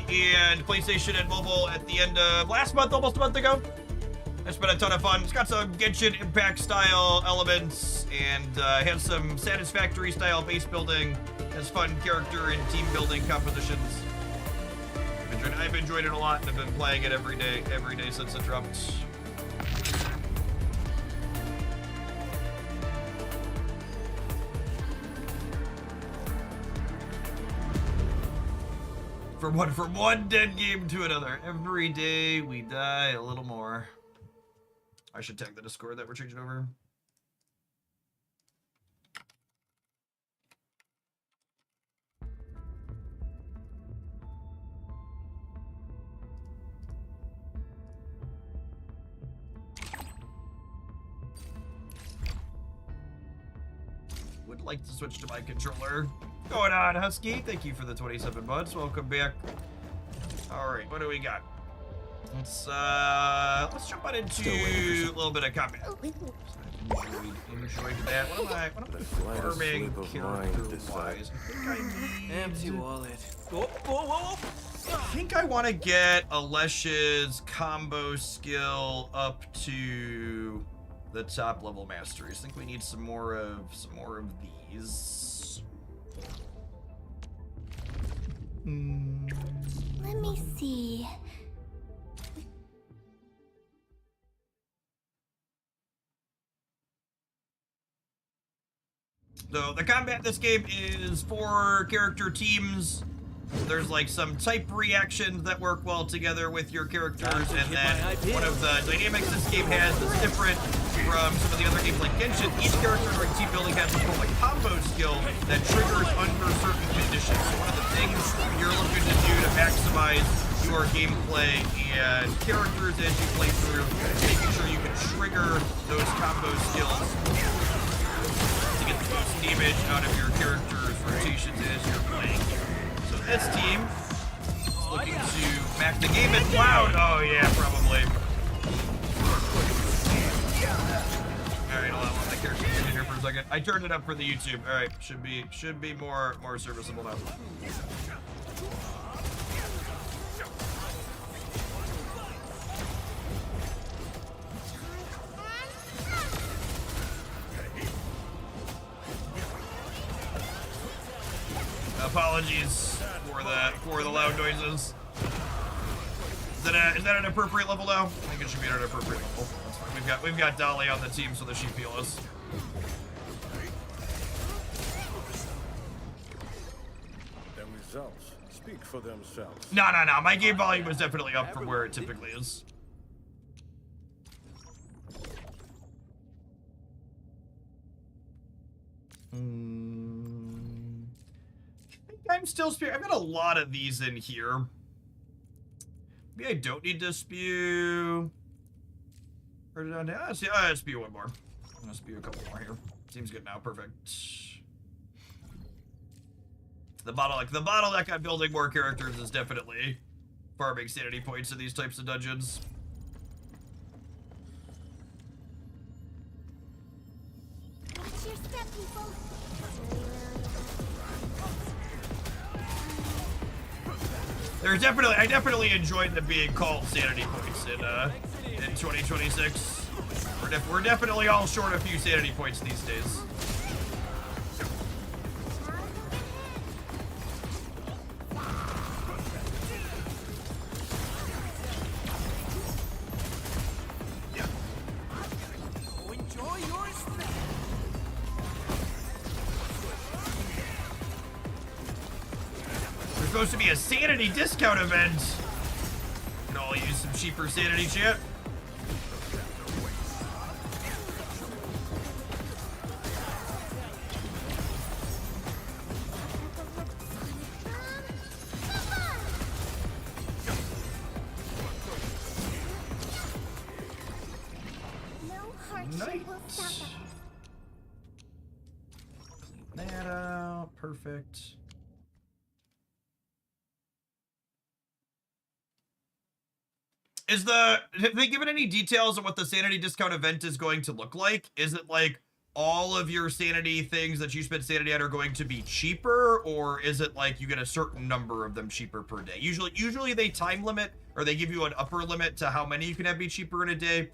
and PlayStation and mobile at the end of last month, almost a month ago. It's been a ton of fun. It's got some Genshin Impact style elements and has some Satisfactory style base building. Has fun character and team building compositions. I've enjoyed it a lot and I've been playing it every day since it dropped. From one dead game to another. Every day we die a little more. I should tag the Discord that we're changing over. Would like to switch to my controller. Going on, Husky? Thank you for the 27 months. Welcome back. All right, what do we got? Let's jump on into a little bit of combat. Enjoyed that. What am I farming character-wise? Empty wallet. I think I want to get Alesh's combo skill up to the top level masteries. I think we need some more of these. Let me see. So the combat in this game is 4 character teams. There's like some type reactions that work well together with your characters, and then one of the dynamics this game has that's different from some of the other games like Genshin. Each character during team building has what's called a combo skill that triggers under certain conditions. So one of the things you're looking to do to maximize your gameplay and characters as you play through, making sure you can trigger those combo skills to get the most damage out of your character's rotations as you're playing. So this team is looking to max the game. It's loud. Oh yeah, probably. All right, hold on. Let the character get in here for a second. I turned it up for the YouTube. All right, should be more serviceable now. Apologies for the loud noises. Is that an appropriate level now? I think it should be at an appropriate level. That's fine. We've got Dolly on the team, so that she feel us. The results speak for themselves. No. My game volume was definitely up from where it typically is. I'm still spew. I've got a lot of these in here. Maybe I don't need to spew. Or did I spew one more. I'm gonna spew a couple more here. Seems good now. Perfect. The bottleneck on building more characters is definitely farming sanity points in these types of dungeons. Watch your step, people. I definitely enjoyed them being called sanity points in 2026. We're definitely all short a few sanity points these days. Supposed to be a sanity discount event. Can all use some cheaper sanity shit. Nice. Clean that out. Perfect. Have they given any details on what the sanity discount event is going to look like? Is it like all of your sanity things that you spend sanity on are going to be cheaper, or is it like you get a certain number of them cheaper per day? Usually they time limit, or they give you an upper limit to how many you can have be cheaper in a day.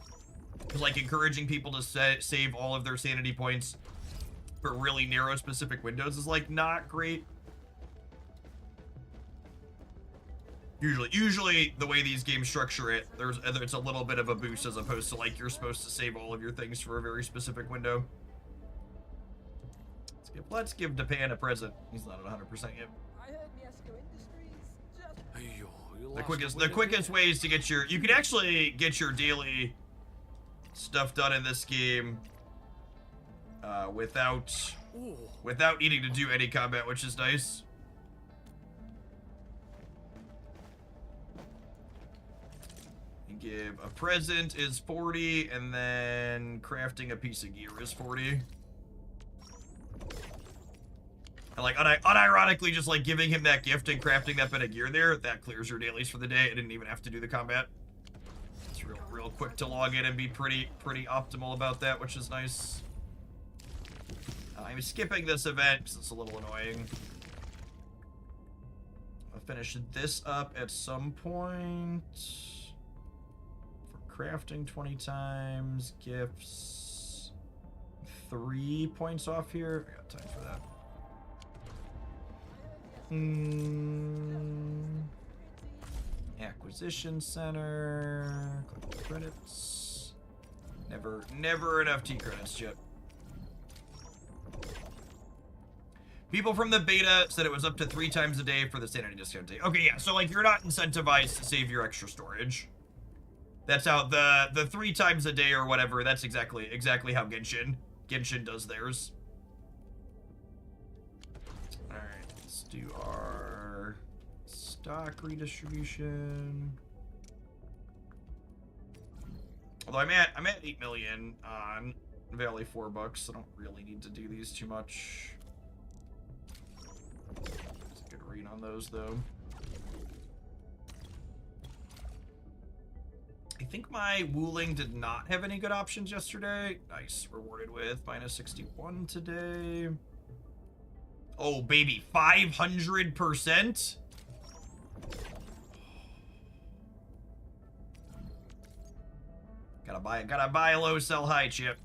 It's like encouraging people to save all of their sanity points for really narrow specific windows is like not great. Usually the way these games structure it, it's a little bit of a boost as opposed to like you're supposed to save all of your things for a very specific window. Let's give Japan a present. He's not at 100% yet. The quickest ways to get you can actually get your daily stuff done in this game without needing to do any combat, which is nice. You give a present is 40, and then crafting a piece of gear is 40. And like unironically, just like giving him that gift and crafting that bit of gear there, that clears your dailies for the day. I didn't even have to do the combat. It's real quick to log in and be pretty optimal about that, which is nice. I'm skipping this event because it's a little annoying. I'll finish this up at some point. For crafting 20 times, gifts 3 points off here. I got time for that. Acquisition center, collect credits. Never enough T credits yet. People from the beta said it was up to 3 times a day for the sanity discount day. Okay, yeah, so like you're not incentivized to save your extra storage. That's how the 3 times a day or whatever, that's exactly how Genshin does theirs. Do our stock redistribution. Although I'm at 8 million on Valley $4. I don't really need to do these too much. It's a good read on those though. I think my Wuling did not have any good options yesterday. Nice, rewarded with minus 61 today. Oh, baby, 500%? Gotta buy a low, sell high chip.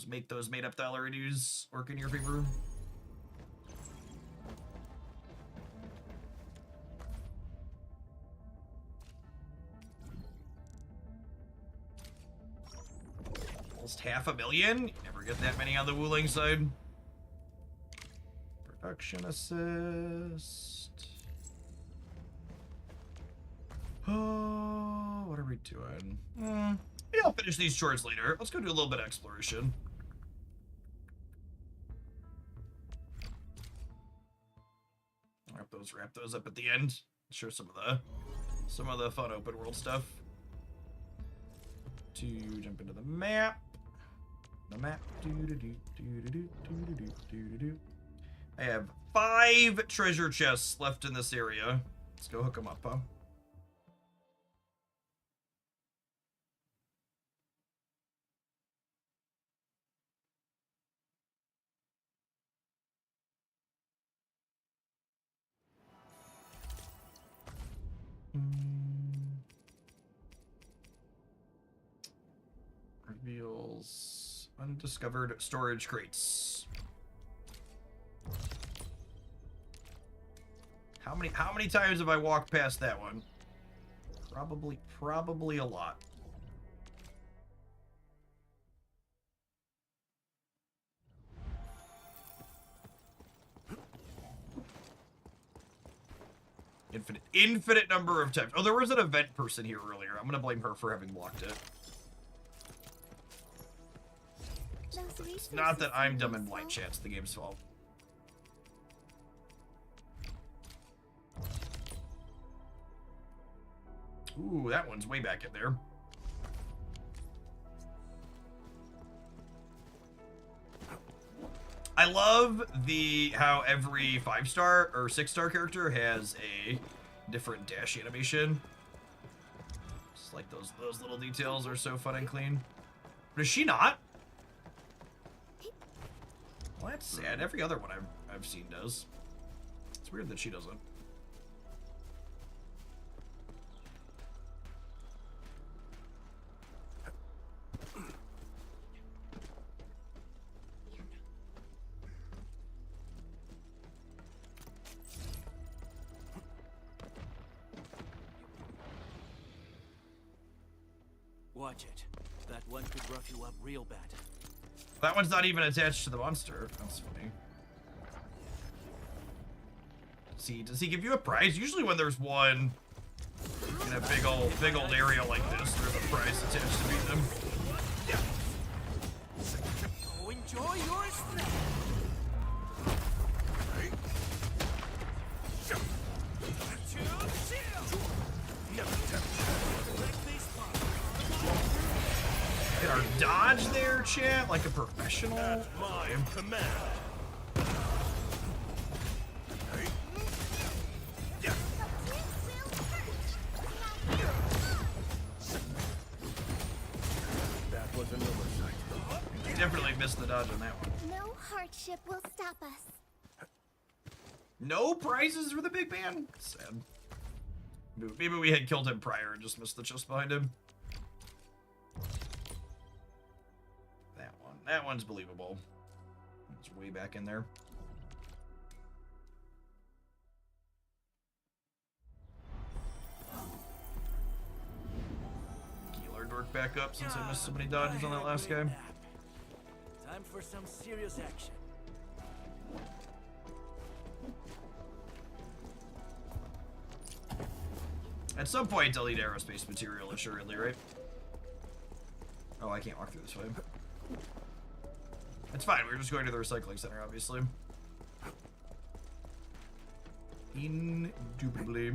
Make those made up dollar dues work in your favor. Almost 500,000. You never get that many on the Wuling side. Production assist. Oh, what are we doing? Maybe I'll finish these chores later. Let's go do a little bit of exploration. Wrap those up at the end. Show some of the fun open world stuff. To jump into the map. I have 5 treasure chests left in this area. Let's go hook them up, huh? Reveals undiscovered storage crates. How many times have I walked past that one? Probably a lot. Infinite number of times. Oh, there was an event person here earlier. I'm gonna blame her for having blocked it. It's not that I'm dumb and blind, chat. It's the game's fault. Ooh, that one's way back in there. I love how every 5-star or 6-star character has a different dash animation. Just like those little details are so fun and clean. Does she not? Well, that's sad. Every other one I've seen does. It's weird that she doesn't. Watch it. That one could rough you up real bad. That one's not even attached to the monster. That's funny. Does he give you a prize? Usually when there's one in a big old area like this, there's a prize attached to beat them. Oh, enjoy your snack. Get our dodge there, chat, like a professional. My command. That was an oversight. You definitely missed the dodge on that one. No hardship will stop us. No prizes for the big man? Sad. Maybe we had killed him prior and just missed the chest behind him. That one. That one's believable. It's way back in there. Keeler dork back up since I missed so many dodges on that last guy. Time for some serious action. At some point, delete aerospace material, assuredly, right? Oh, I can't walk through this way. It's fine, we're just going to the recycling center, obviously. Indubitably.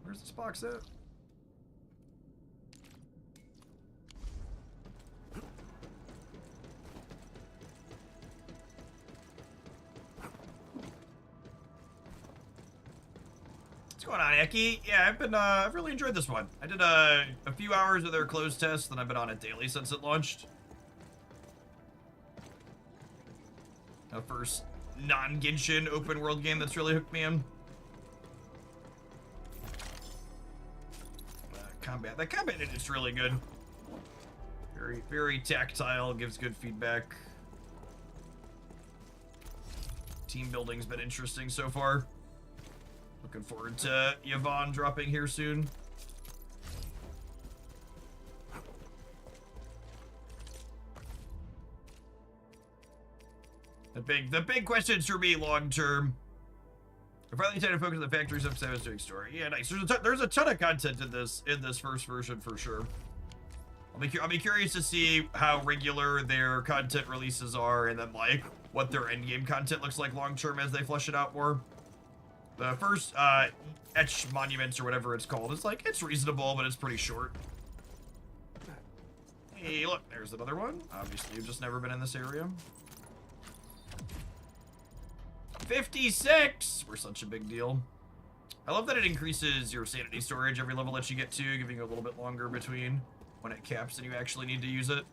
Where's this box at? What's going on, Eki? Yeah, I've really enjoyed this one. I did a few hours of their closed test, then I've been on it daily since it launched. The first non-Genshin open world game that's really hooked me in. Combat. The combat is just really good. Very, very tactile, gives good feedback. Team building's been interesting so far. Looking forward to Yvonne dropping here soon. The big questions for me long term. I finally decided to focus on the factories episode I was doing story. Yeah, nice. There's a ton of content in this first version for sure. I'll be curious to see how regular their content releases are, and then like what their end game content looks like long term as they flesh it out more. The first etch monuments or whatever it's called, it's reasonable, but it's pretty short. Hey, look, there's another one. Obviously, you've just never been in this area. 56! We're such a big deal. I love that it increases your sanity storage every level that you get to, giving you a little bit longer between when it caps and you actually need to use it.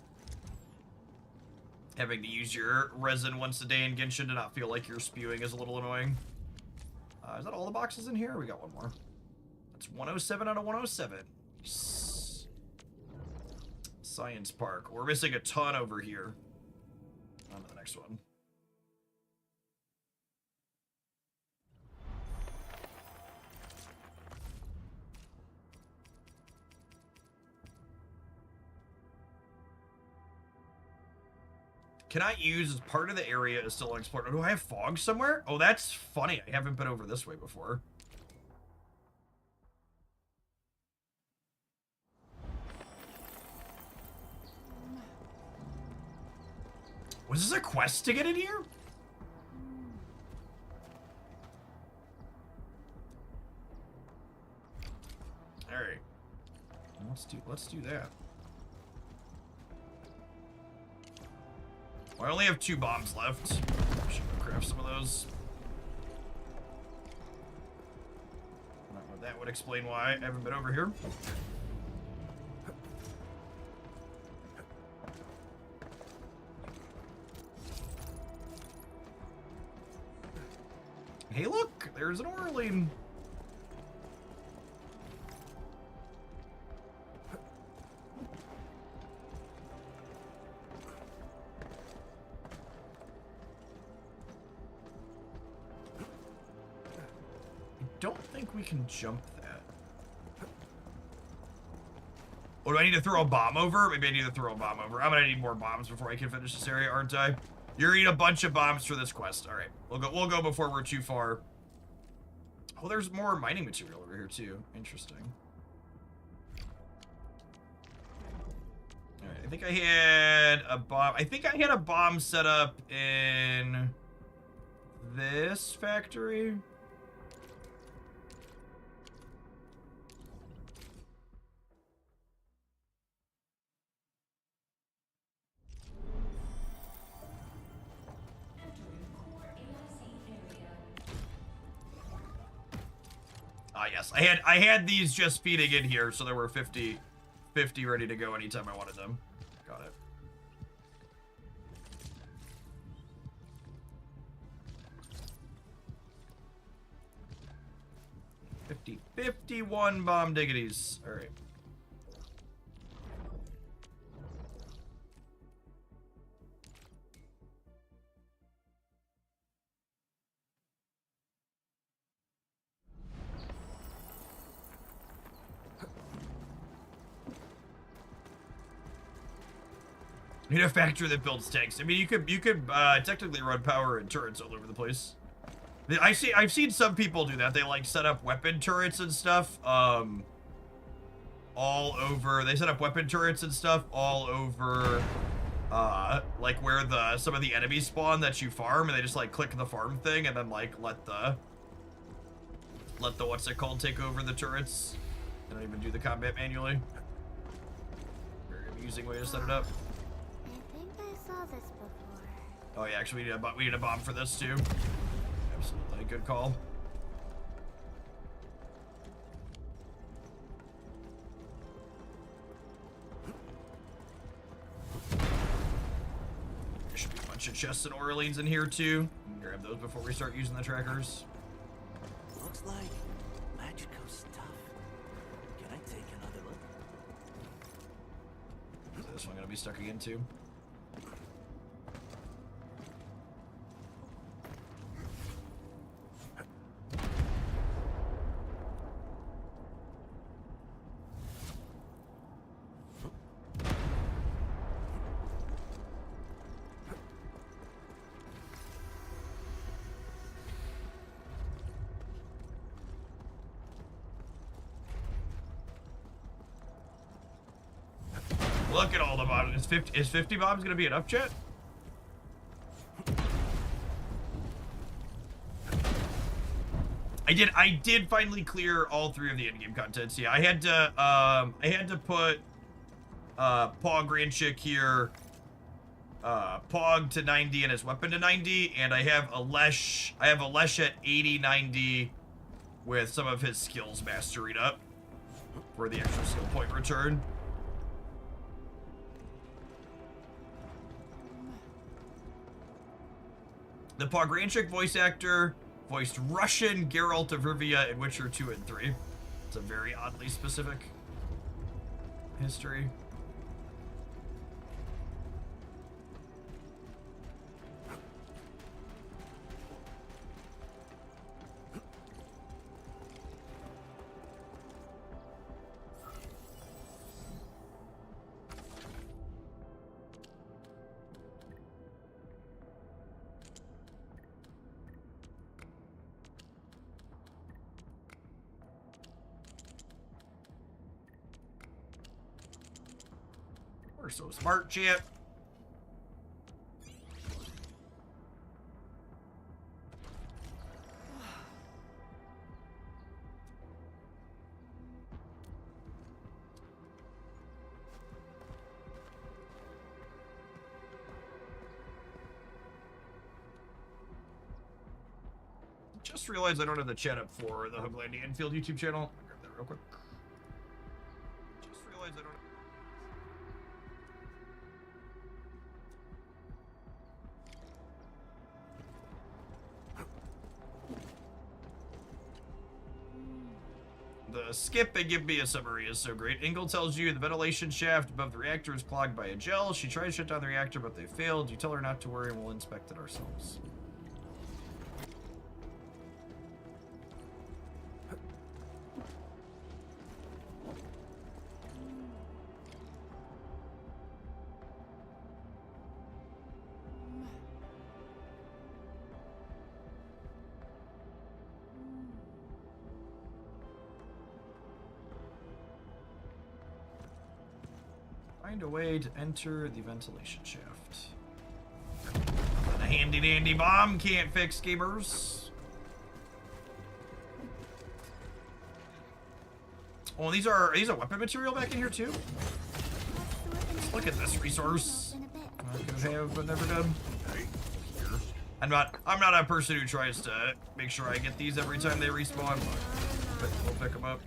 Having to use your resin once a day in Genshin to not feel like you're spewing is a little annoying. Is that all the boxes in here? We got one more. That's 107 out of 107. Science Park. We're missing a ton over here. On to the next one. Cannot use as part of the area is still unexplored. Do I have fog somewhere? Oh, that's funny. I haven't been over this way before. Was this a quest to get in here? All right. Let's do that. I only have 2 bombs left. Should go craft some of those. That would explain why I haven't been over here. Hey, look! There's an Orlean. I don't think we can jump that. Oh, do I need to throw a bomb over? Maybe I need to throw a bomb over. I'm gonna need more bombs before I can finish this area, aren't I? You're gonna need a bunch of bombs for this quest. All right, we'll go before we're too far. Oh, there's more mining material over here too. Interesting. All right, I think I had a bomb. I think I had a bomb set up in this factory. Ah, yes. I had these just feeding in here, so there were 50 ready to go anytime I wanted them. Got it. 51 bomb diggities. All right. You need a factory that builds tanks. I mean, you could technically run power and turrets all over the place. I've seen some people do that. They like set up weapon turrets and stuff all over. They set up weapon turrets and stuff all over like where some of the enemies spawn that you farm, and they just like click the farm thing and then like let the what's it called take over the turrets. They don't even do the combat manually. Very amusing way to set it up. Saw this before. Oh yeah, actually we need a bomb for this too. Absolutely, good call. There should be a bunch of chests and Orleans in here too. We can grab those before we start using the trackers. Looks like magical stuff. Can I take another look? Is this one gonna be stuck again too? Look at all the bombs. Is 50 bombs gonna be enough, chat? I did finally clear all 3 of the in-game contents. Yeah, I had to put Pog Granchik here, Pog to 90 and his weapon to 90, and I have a Lesh at 80, 90 with some of his skills masteried up for the extra skill point return. The Pogranchik voice actor voiced Russian Geralt of Rivia in Witcher 2 and 3. It's a very oddly specific history. We're so smart, chat. just realized I don't have the chat up for the Hoogland Anfield YouTube channel. I'll grab that real quick. Just realized I don't. The skip and give me a summary is so great. Ingle tells you the ventilation shaft above the reactor is clogged by a gel. She tries to shut down the reactor, but they failed. You tell her not to worry and we'll inspect it ourselves. Find a way to enter the ventilation shaft. A handy dandy bomb can't fix gamers. Oh, these are weapon material back in here too? Look at this resource. I could have but never done. I'm not a person who tries to make sure I get these every time they respawn, but we'll pick them up.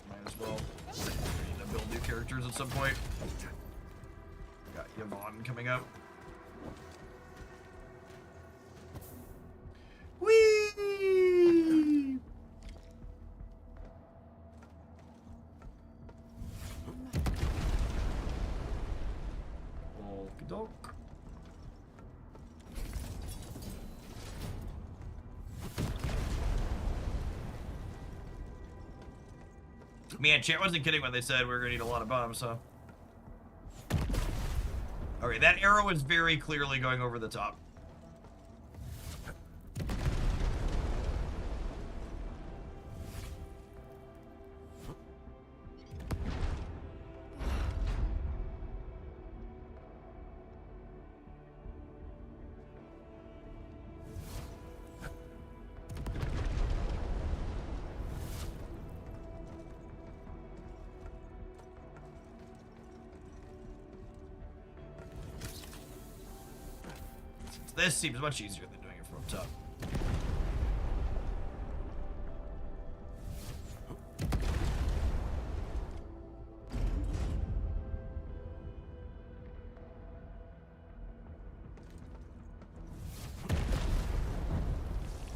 Might as well. Need to build new characters at some point. Got Yvonne coming up. Whee! Okey-doke. Man, chat wasn't kidding when they said we were gonna need a lot of bombs, huh? Okay, that arrow is very clearly going over the top. This seems much easier than doing it from top.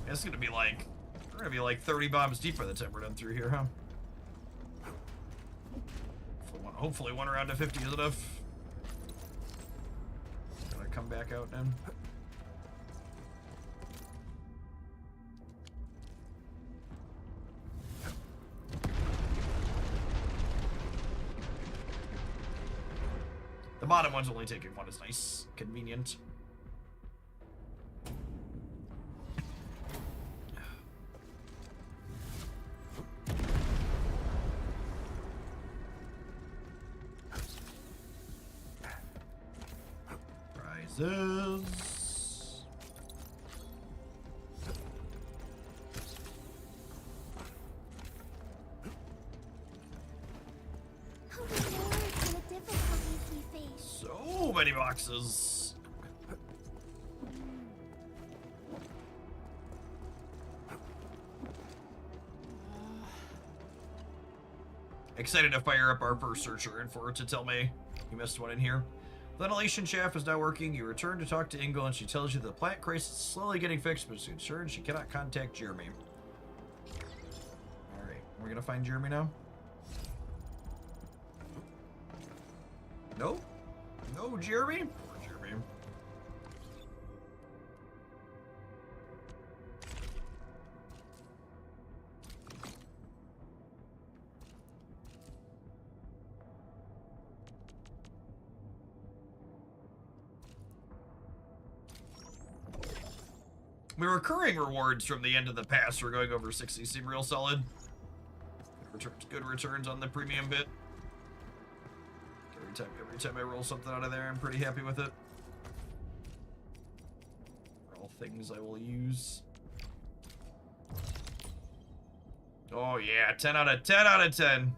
It's gonna be like, we're gonna be like 30 bombs deep by the time we're done through here, huh? Hopefully one around to 50 is enough. Gonna come back out then. The bottom one's only taking one is nice, convenient. Prizes. So many boxes. Excited to fire up our first searcher and for it to tell me you missed one in here. The ventilation shaft is now working. You return to talk to Ingle and she tells you the plant crisis is slowly getting fixed, but she's concerned she cannot contact Jeremy. Alright, we're gonna find Jeremy now? Nope. No, Jeremy? Poor Jeremy. The recurring rewards from the end of the pass for going over 60 seem real solid. Good returns on the premium bit. Every time I roll something out of there, I'm pretty happy with it. All things I will use. Oh yeah, 10 out of 10 out of 10.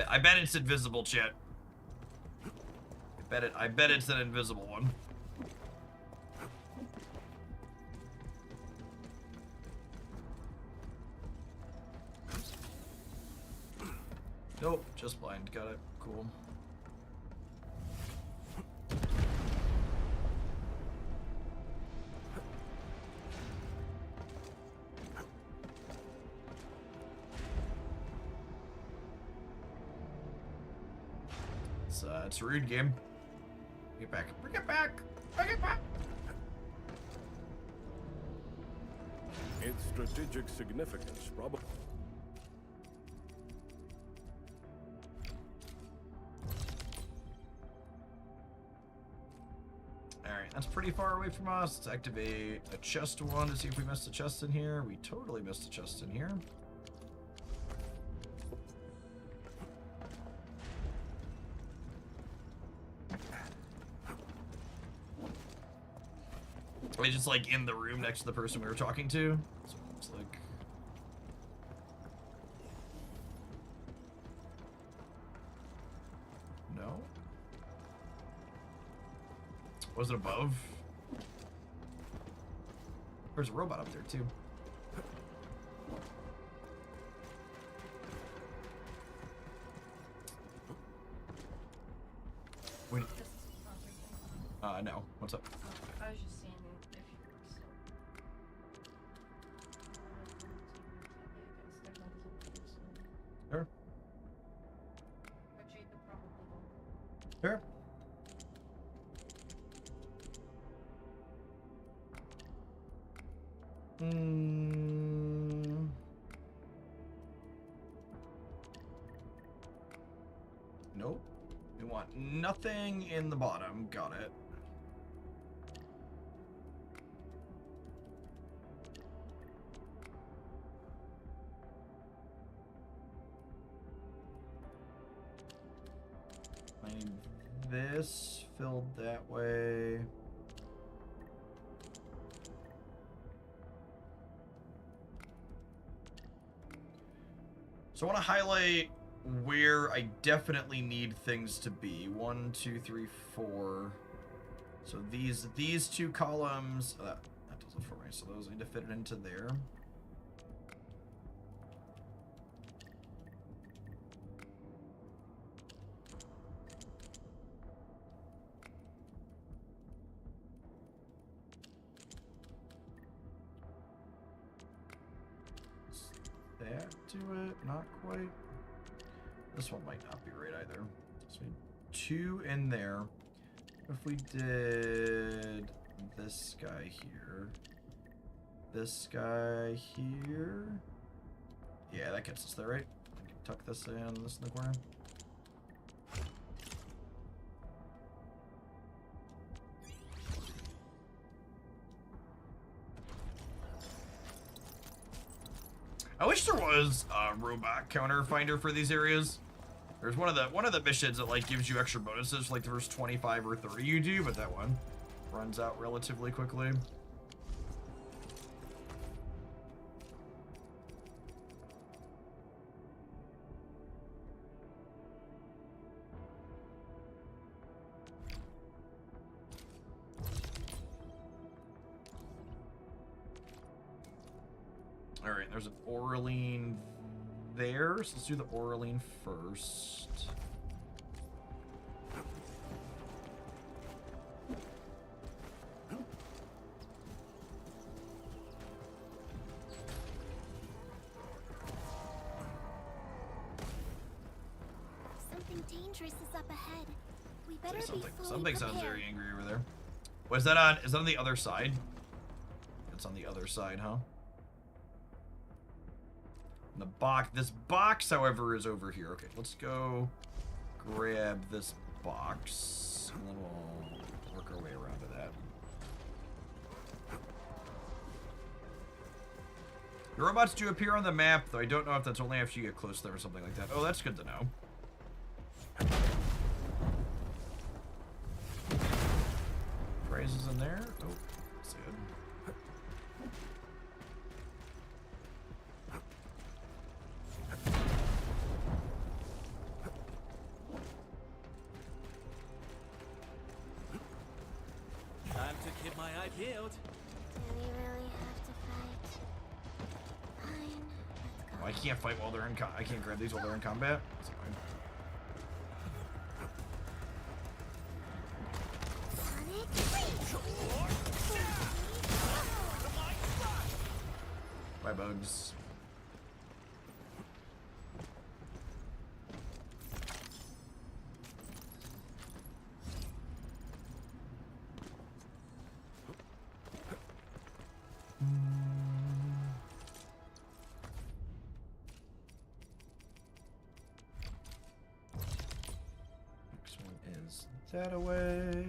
I bet it's invisible, chat. I bet it's an invisible one. Nope, just blind. Got it. Cool. It's a rude game. Bring it back. Bring it back. Bring it back. Its strategic significance, probably. Alright, that's pretty far away from us. Let's activate a chest one to see if we missed a chest in here. We totally missed a chest in here. Are they just like in the room next to the person we were talking to? So it looks like. No? Was it above? There's a robot up there too. Wait. No. What's up? I was just seeing if you were still. Sure. Which you could probably go. Sure. Nope. We want nothing in the bottom. Got it. I need this filled that way. So I want to highlight where I definitely need things to be. 1, 2, 3, 4. So these two columns, that does it for me. So those need to fit it into there. That do it? Not quite. This one might not be right either. So we need 2 in there. If we did this guy here, this guy here, yeah, that gets us there, right? I can tuck this in the corner. I wish there was a robot counter finder for these areas. There's one of the missions that like gives you extra bonuses for like the first 25 or 30 you do, but that one runs out relatively quickly. Alright, there's an Oraline there, so let's do the Oraline first. Something dangerous is up ahead. We better be fully Something sounds prepared. very angry over there. Was that on? Is that on the other side? It's on the other side, huh? And the box. This box, however, is over here. Okay, let's go grab this box, and then we'll work our way around to that. The robots do appear on the map, though I don't know if that's only after you get close to them or something like that. Oh, that's good to know. Prizes in there. Oh, that's good. Time to keep my eye peeled. Do we really have to fight? Fine, let's go. Oh, I can't fight while they're in I can't grab these while they're in combat. That's fine. bugs. Next one is that away.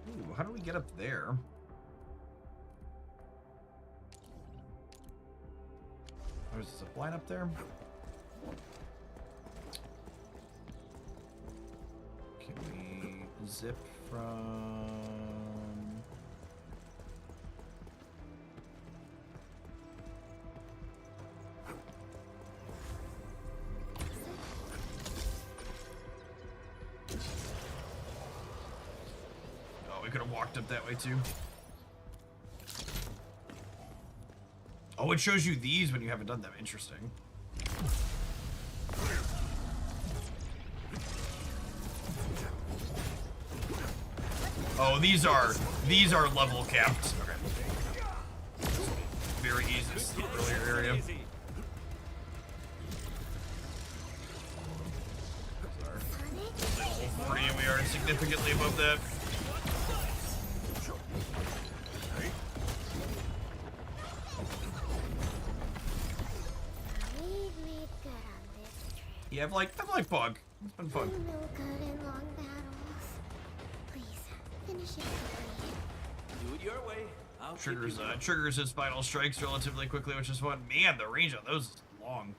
Ooh, how do we get up there? There's a zip line up there. Can we zip from... Oh, we could have walked up that way too. Oh, it shows you these when you haven't done them. Interesting. Oh, these are level capped. Okay. Very easy. This is the earlier area. Level 40, and we are significantly above that. Yeah, I've like Bug. It's been fun. I'm no good in long battles. Please, finish it quickly. Do it your way. I'll Triggers his final strikes relatively quickly, which is fun. Man, the range on those is long.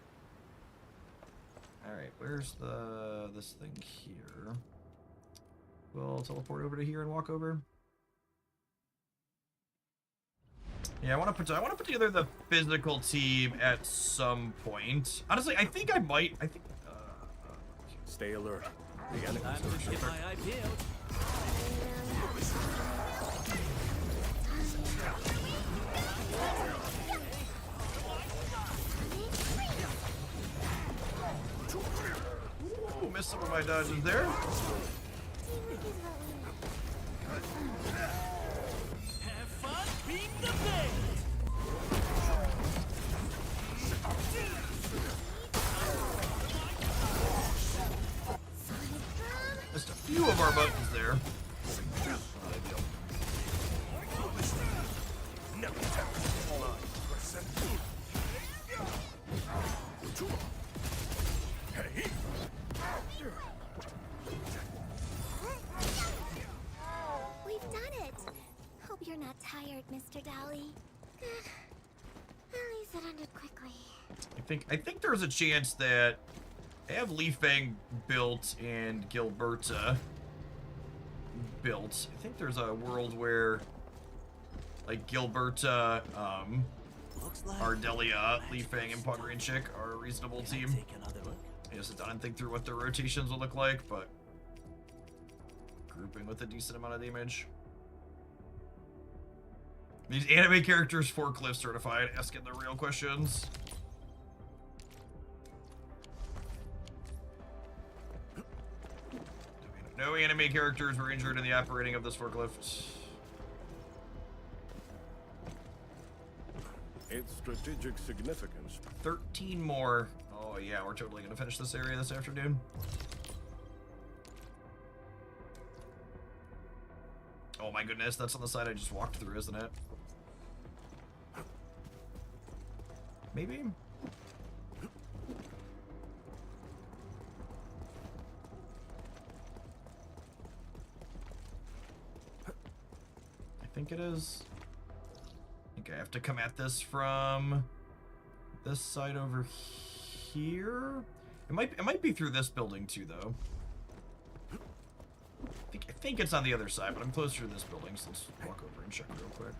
Alright, where's this thing here? We'll teleport over to here and walk over. Yeah, I want to put together the physical team at some point. Honestly, I think I might. Stay alert. The enemy Time to get my eye peeled. Ooh, missed some of my dodges there. Have fun being the best. Missed a few of our buttons there. We've done it. Hope you're not tired, Mr. Dolly. Good. At least it ended quickly. I think there's a chance that I have Li Fang built and Gilberta built. I think there's a world where like Gilberta, Looks like Ardelia, Li Fang, and Pugry and Chick are a reasonable team. take another look. I just don't think through what their rotations will look like, but grouping with a decent amount of damage. These anime characters forklift certified, asking the real questions. No anime characters were injured in the operating of this forklift. Its strategic significance. 13 more. Oh yeah, we're totally gonna finish this area this afternoon. Oh my goodness, that's on the side I just walked through, isn't it? Maybe? I think it is. I think I have to come at this from this side over here. It might be through this building too, though. I think it's on the other side, but I'm closer to this building, so let's walk over and check real quick.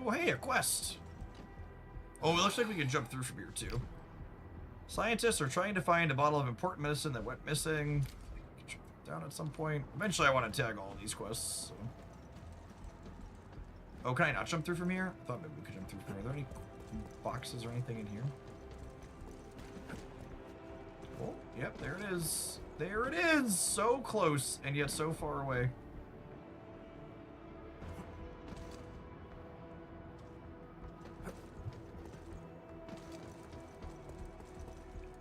Oh, hey, a quest. Oh, it looks like we can jump through from here, too. Scientists are trying to find a bottle of important medicine that went missing. Down at some point. Eventually, I want to tag all of these quests. So. Oh, can I not jump through from here? I thought maybe we could jump through from here. Are there any boxes or anything in here? Oh, yep, there it is. There it is! So close, and yet so far away.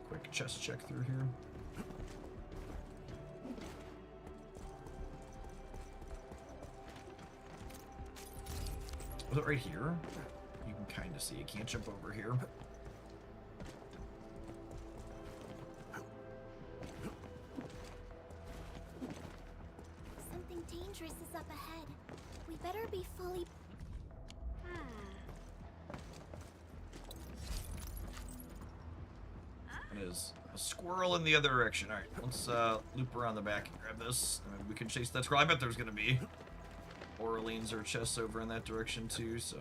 Quick chest check through here. Was it right here? You can kind of see. You can't jump over here. Something dangerous is up ahead. We better be fully... It is a squirrel in the other direction. Alright, let's loop around the back and grab this. And maybe we can chase that squirrel. I bet there's going to be Orleans or chests over in that direction too, so...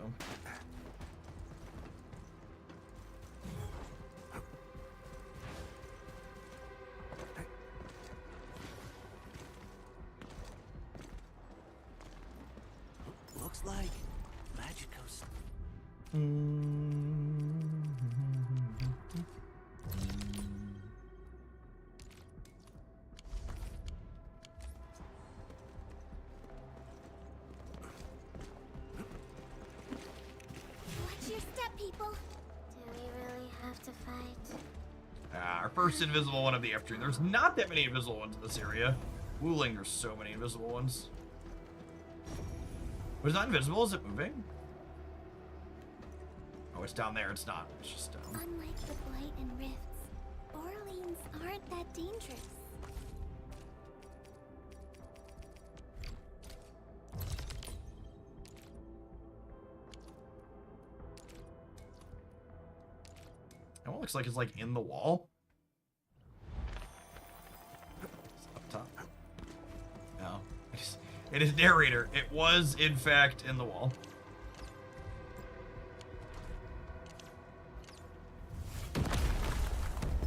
Looks like Magico's. Watch your step, people. Do we really have to fight? Our first invisible one of the afternoon. There's not that many invisible ones in this area. Wuling, there's so many invisible ones. Was it not invisible? Is it moving? Oh, it's down there. It's not. It's just down. Unlike the Blight and Rifts, Orleans aren't that dangerous. That one looks like it's like in the wall. It's up top. No. It is narrator. It was, in fact, in the wall.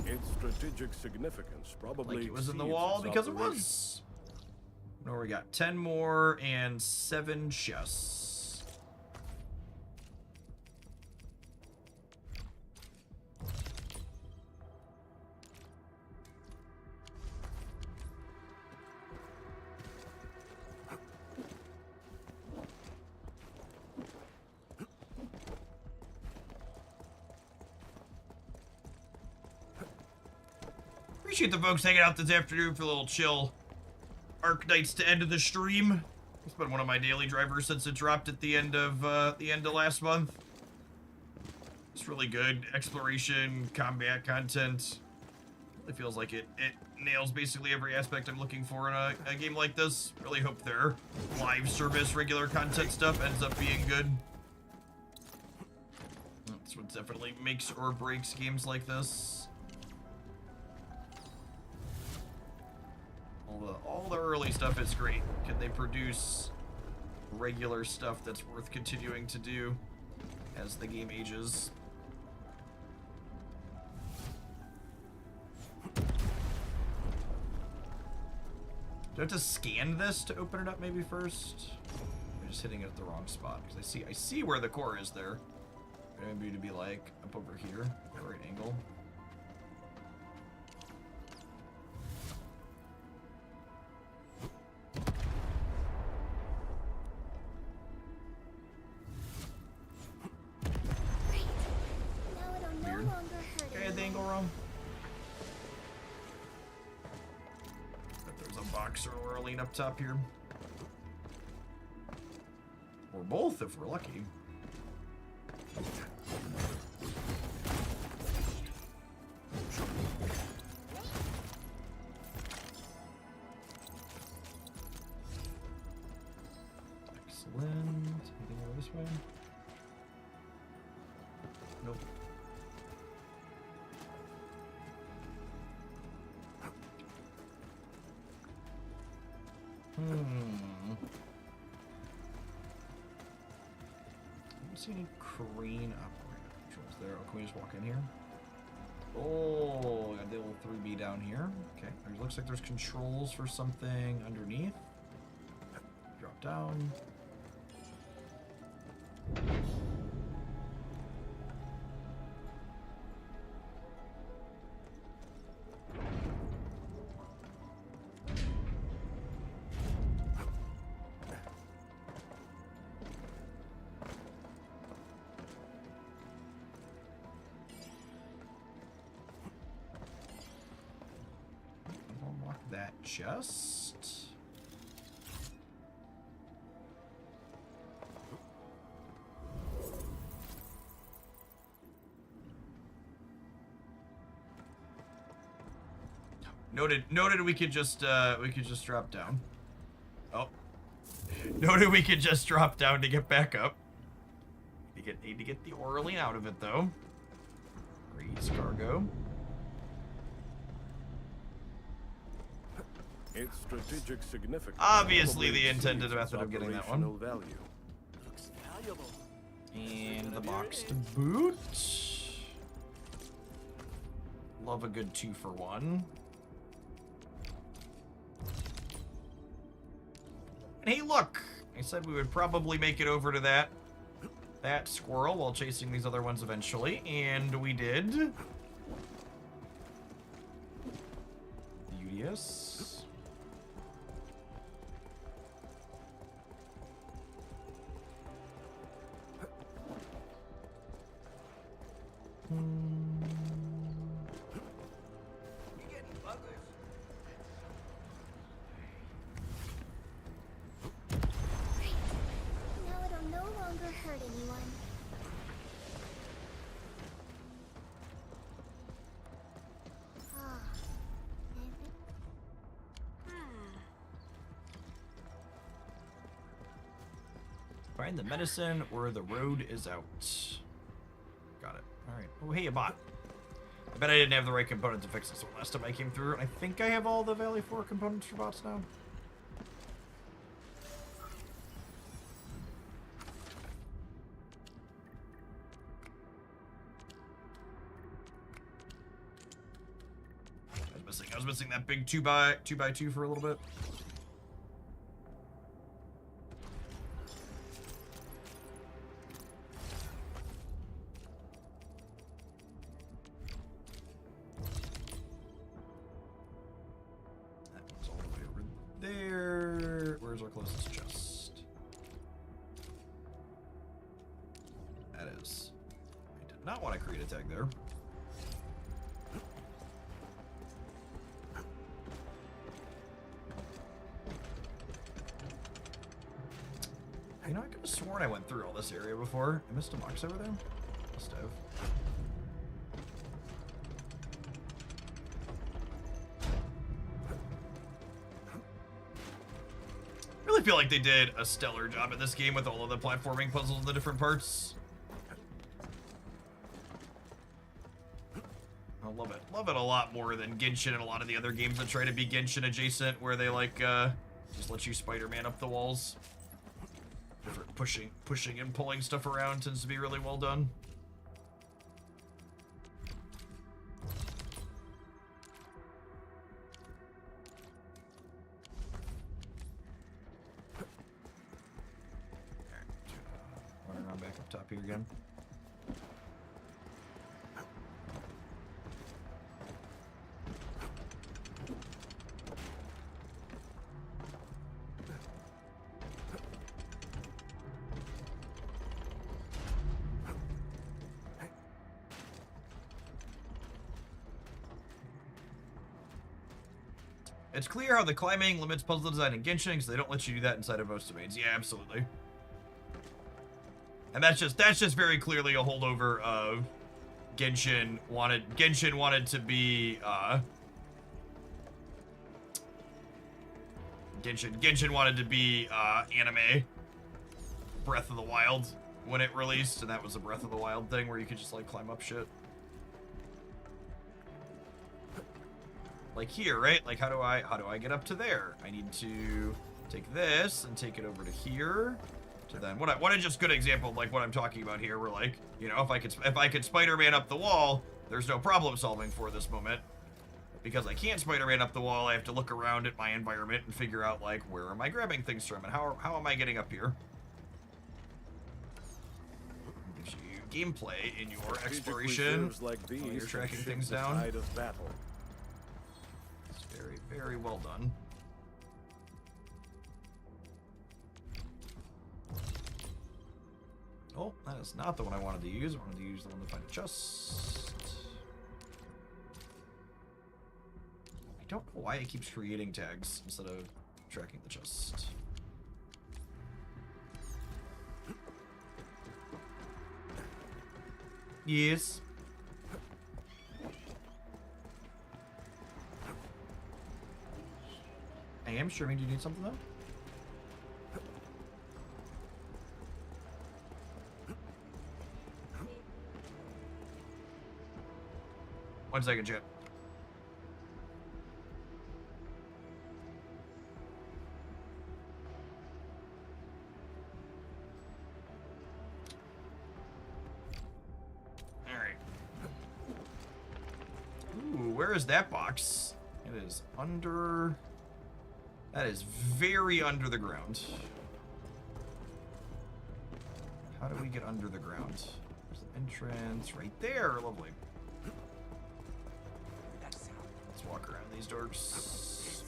Its strategic significance probably Like it was in the exceeds wall its because it operation. was. No, we got 10 more and 7 chests. Appreciate the folks hanging out this afternoon for a little chill. Arknights to end of the stream. It's been one of my daily drivers since it dropped at the end of last month. It's really good exploration, combat content. It feels like it nails basically every aspect I'm looking for in a game like this. Really hope their live service, regular content stuff ends up being good. That's what definitely makes or breaks games like this. All the early stuff is great. Can they produce regular stuff that's worth continuing to do as the game ages? Do I have to scan this to open it up maybe first? I'm just hitting it at the wrong spot because I see where the core is there. Maybe to be like up over here, at the right angle. Great. Now it'll no Weird. longer hurt Okay, I had the angle wrong. But there's a box or Orlean up top here. Or both if we're lucky. Excellent. Anything over this way? Nope. see any crane controls there. Oh, can we just walk in here? Oh, got the little 3B down here. Okay, it looks like there's controls for something underneath. Drop down. Unlock that chest. Noted we could just drop down. Oh. Noted we could just drop down to get back up. Need to get the Orlean out of it though. Raise cargo. Its strategic significance. Obviously probably the intended exceeds method of getting that operational one. Value. Looks valuable. And the box to boot. Love a good 2-for-1. And hey, look! I said we would probably make it over to that squirrel while chasing these other ones eventually, and we did. Beauteous. Now it'll no longer hurt anyone. Ah. Find the medicine or the road is out. Got it. Alright. Oh, hey, a bot. I bet I didn't have the right component to fix this one last time I came through. I think I have all the Valley 4 components for bots now. I was missing that big 2x2 for a little bit. That one's all the way over there. Where's our closest chest? That is. I did not want to create a tag there. You know, I could have sworn I went through all this area before. I missed a box over there? Must have. I really feel like they did a stellar job at this game with all of the platforming puzzles in the different parts. I love it. Love it a lot more than Genshin and a lot of the other games that try to be Genshin adjacent, where they like, just let you Spider-Man up the walls. Pushing and pulling stuff around tends to be really well done. Running around back up top here again. It's clear how the climbing limits puzzle design in Genshin, because they don't let you do that inside of most domains. Yeah, absolutely. And that's just very clearly a holdover of Genshin wanted to be Genshin wanted to be anime Breath of the Wild when it released, and that was a Breath of the Wild thing where you could just like climb up shit. Like here, right? Like how do I get up to there? I need to take this and take it over to here. to then. What a just good example of like what I'm talking about here. Where like, you know, if I could Spider-Man up the wall, there's no problem solving for this moment. Because I can't Spider-Man up the wall, I have to look around at my environment and figure out like where am I grabbing things from and how am I getting up here? Gives you gameplay in your exploration. Like these while you're tracking shift things the down. tide of battle. It's very, very well done. Oh, that is not the one I wanted to use. I wanted to use the one to find a chest. I don't know why it keeps creating tags instead of tracking the chest. Yes. I am streaming. Do you need something though? 1 second, chat. Alright. Ooh, where is that box? It is under... That is very under the ground. How do we get under the ground? There's the entrance right there. Lovely. Let's walk around these doors.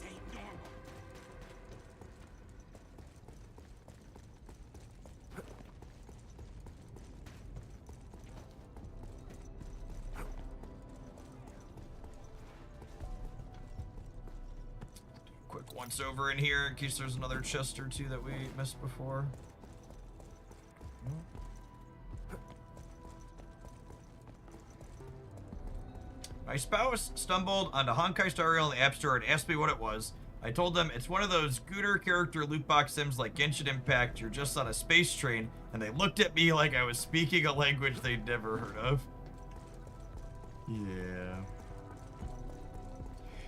Quick once over in here in case there's another chest or two that we missed before. My spouse stumbled onto Honkai Star Rail in the App Store and asked me what it was. I told them it's one of those Gooter character loot box sims like Genshin Impact. You're just on a space train, and they looked at me like I was speaking a language they'd never heard of. Yeah.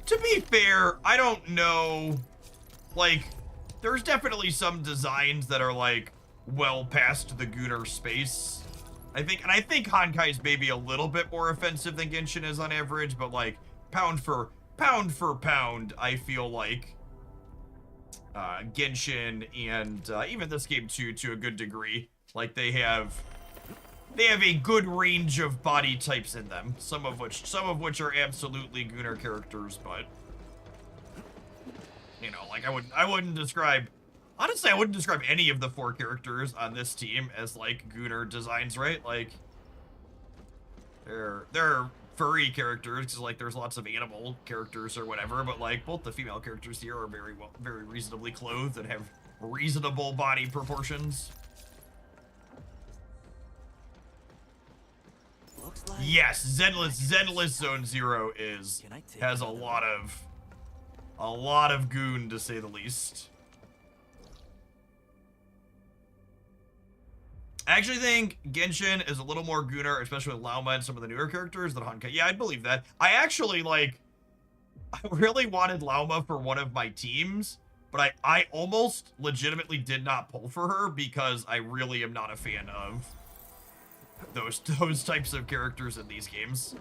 To be fair, I don't know. Like, there's definitely some designs that are like well past the Gooter space. I think Honkai's maybe a little bit more offensive than Genshin is on average, but like pound for pound, I feel like Genshin and even this game too, to a good degree, like they have a good range of body types in them. Some of which are absolutely Gooner characters, but you know, like I wouldn't describe. Honestly, I wouldn't describe any of the 4 characters on this team as, like, Gooner designs, right? Like, they're furry characters, because, like, there's lots of animal characters or whatever, but, like, both the female characters here are very reasonably clothed and have reasonable body proportions. Looks like Yes, Zenless Zone Zero has a lot of goon, to say the least. I actually think Genshin is a little more Gooner, especially with Lauma and some of the newer characters, than Honkai. Yeah, I'd believe that. I really wanted Lauma for one of my teams, but I almost legitimately did not pull for her because I really am not a fan of those types of characters in these games.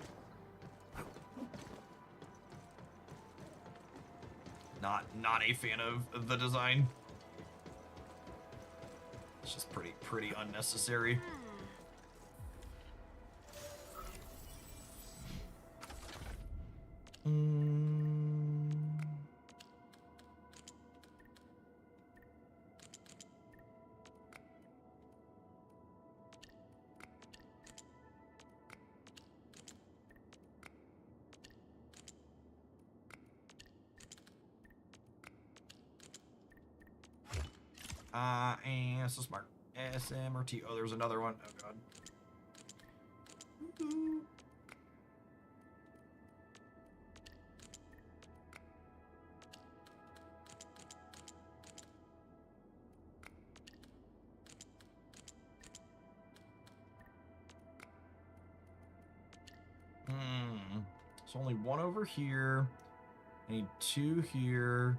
Not a fan of the design. It's just pretty unnecessary. And so smart. SMRT. Oh, there's another one. Oh, God. So only one over here. I need 2 here.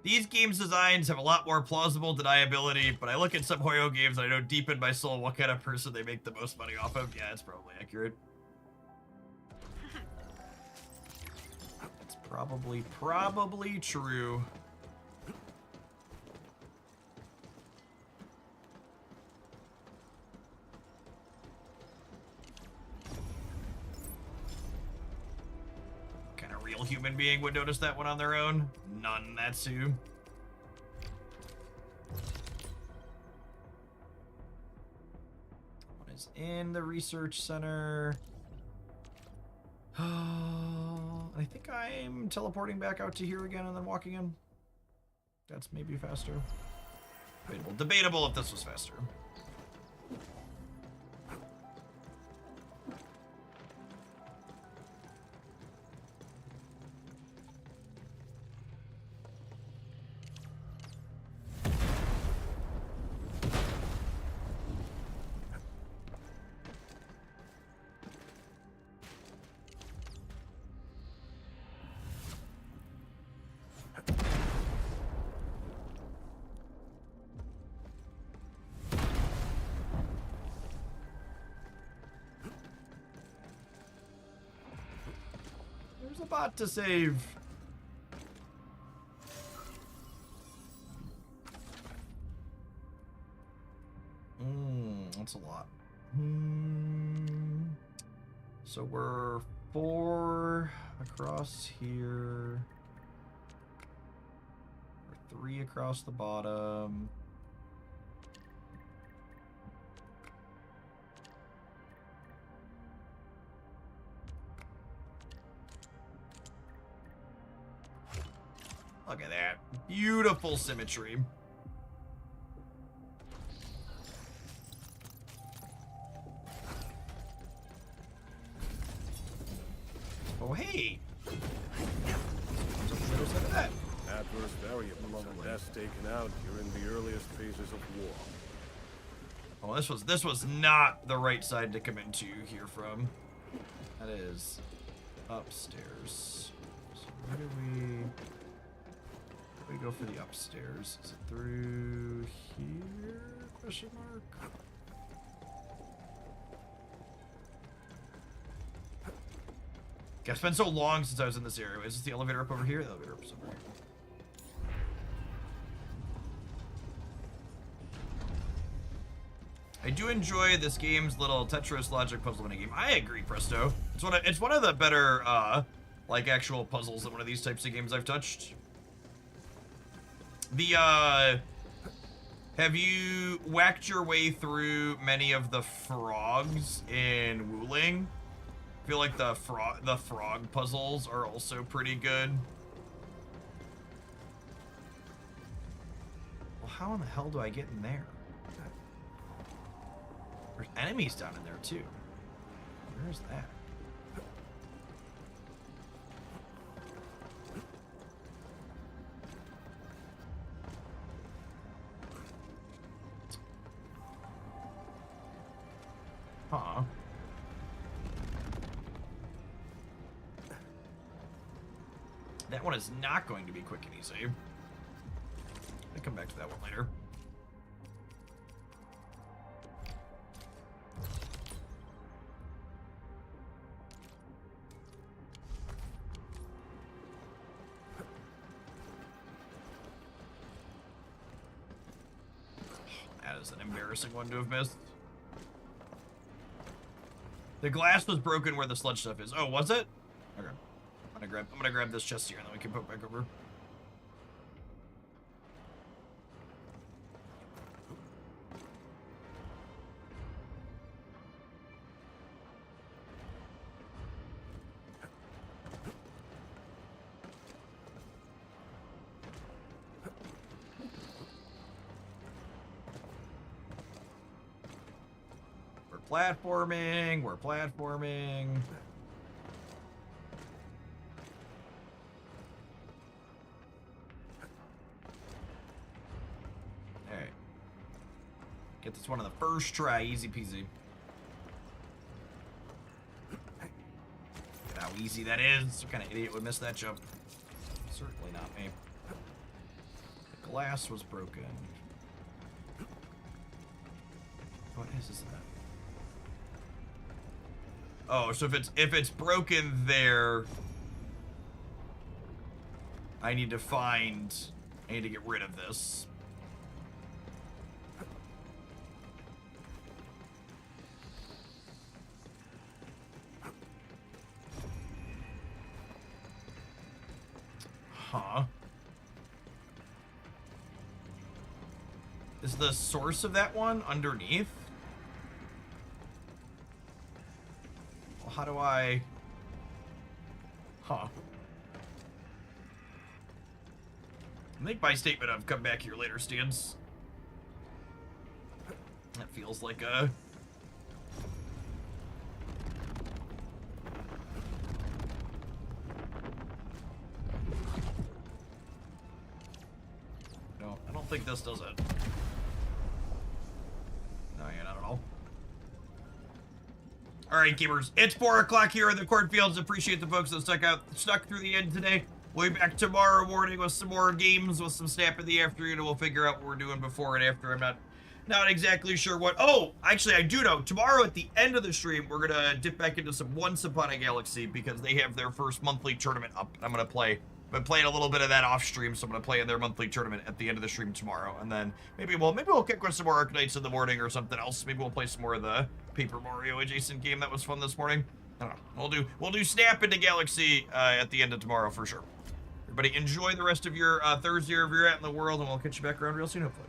These games' designs have a lot more plausible deniability, but I look at some Hoyo games and I know deep in my soul what kind of person they make the most money off of. Yeah, it's probably accurate. It's probably true. Kind of real human being would notice that one on their own? None, Natsu. One is in the research center. I think I'm teleporting back out to here again and then walking in. That's maybe faster. Debatable if this was faster. There's a bot to save. That's a lot. So we're 4 across here. We're 3 across the bottom. Look at that. Beautiful symmetry. Oh, hey. What's on the other side of that? Adverse variable and deaths taken out during the earliest phases of war. Oh, this was not the right side to come into here from. That is upstairs. So where do we go for the upstairs? Is it through here? Question mark. God, it's been so long since I was in this area. Is this the elevator up over here? The elevator up over here. I do enjoy this game's little Tetris logic puzzle minigame. I agree, Presto. It's one of the better like actual puzzles in one of these types of games I've touched. Have you whacked your way through many of the frogs in Wuling? I feel like the frog puzzles are also pretty good. Well, how in the hell do I get in there? There's enemies down in there too. Where's that? Huh. That one is not going to be quick and easy. I'll come back to that one later. That is an embarrassing one to have missed. The glass was broken where the sludge stuff is. Oh, was it? Okay. I'm gonna grab this chest here and then we can put it back over. We're platforming. Alright. Get this one on the first try, easy peasy. Look at how easy that is. What kind of idiot would miss that jump? Certainly not me. glass was broken. What is that? Oh, so if it's broken there, I need to get rid of this. Huh. Is the source of that one underneath? Well, how do I... Huh. Make my statement of come back here later, Stans. That feels like a... No, I don't think this does it. No, yeah, not at all. Alright, gamers, it's 4 o'clock here in the cornfields. Appreciate the folks that stuck through the end today. We'll be back tomorrow morning with some more games, with some snap in the afternoon, and we'll figure out what we're doing before and after. I'm not exactly sure what. Oh, actually, I do know. Tomorrow at the end of the stream, we're gonna dip back into some Once Upon a Galaxy because they have their first monthly tournament up. I'm gonna play. I've been playing a little bit of that off stream, so I'm gonna play in their monthly tournament at the end of the stream tomorrow, and then maybe we'll kick with some more Arknights in the morning or something else. Maybe we'll play some more of the Paper Mario adjacent game that was fun this morning. I don't know. We'll do Snap into Galaxy at the end of tomorrow for sure. Everybody enjoy the rest of your Thursday wherever you're at in the world, and we'll catch you back around real soon, hopefully.